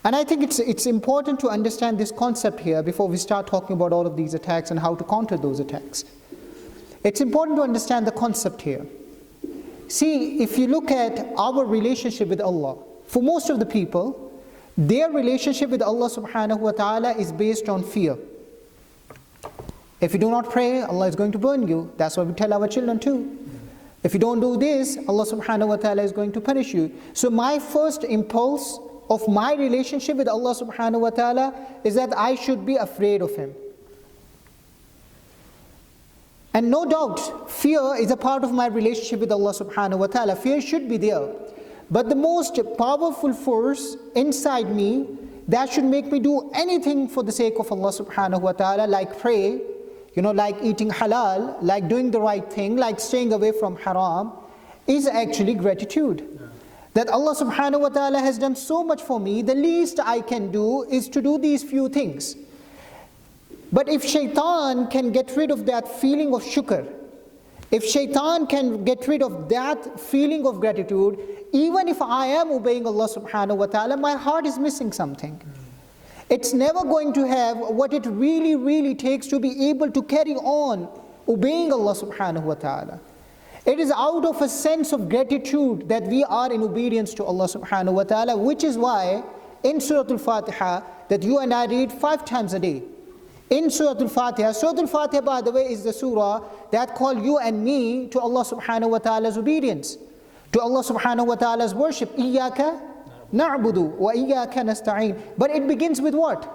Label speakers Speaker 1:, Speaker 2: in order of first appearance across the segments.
Speaker 1: And I think it's important to understand this concept here before we start talking about all of these attacks and how to counter those attacks. It's important to understand the concept here. See, if you look at our relationship with Allah, for most of the people, their relationship with Allah subhanahu wa ta'ala is based on fear. If you do not pray, Allah is going to burn you. That's what we tell our children too. If you don't do this, Allah subhanahu wa ta'ala is going to punish you. So my first impulse of my relationship with Allah subhanahu wa ta'ala is that I should be afraid of Him. And no doubt, fear is a part of my relationship with Allah subhanahu wa ta'ala. Fear should be there. But the most powerful force inside me that should make me do anything for the sake of Allah subhanahu wa ta'ala, like pray, like eating halal, like doing the right thing, like staying away from haram, is actually gratitude. That Allah subhanahu wa ta'ala has done so much for me, the least I can do is to do these few things. But if Shaitan can get rid of that feeling of shukr, if Shaitan can get rid of that feeling of gratitude, even if I am obeying Allah subhanahu wa ta'ala, my heart is missing something. It's never going to have what it really takes to be able to carry on obeying Allah subhanahu wa ta'ala. It is out of a sense of gratitude that we are in obedience to Allah subhanahu wa ta'ala, which is why in Surah Al-Fatiha that you and I read 5 times a day. In Surah Al-Fatiha by the way is the surah that call you and me to Allah subhanahu wa ta'ala's obedience, to Allah subhanahu wa ta'ala's worship. Iyaka na'budu wa iyaka nasta'een. But it begins with what?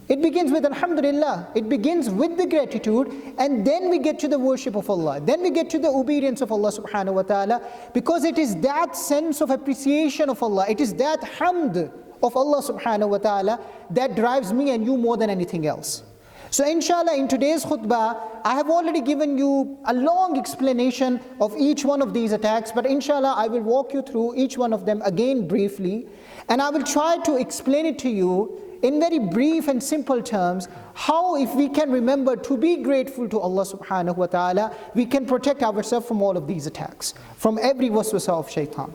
Speaker 1: It begins with Alhamdulillah. It begins with the gratitude, and then we get to the worship of Allah. Then we get to the obedience of Allah subhanahu wa ta'ala, because it is that sense of appreciation of Allah, it is that hamd of Allah subhanahu wa ta'ala that drives me and you more than anything else. So inshallah, in today's khutbah, I have already given you a long explanation of each one of these attacks, but inshallah I will walk you through each one of them again briefly, and I will try to explain it to you in very brief and simple terms, how if we can remember to be grateful to Allah subhanahu wa ta'ala, we can protect ourselves from all of these attacks, from every waswasa of Shaitan.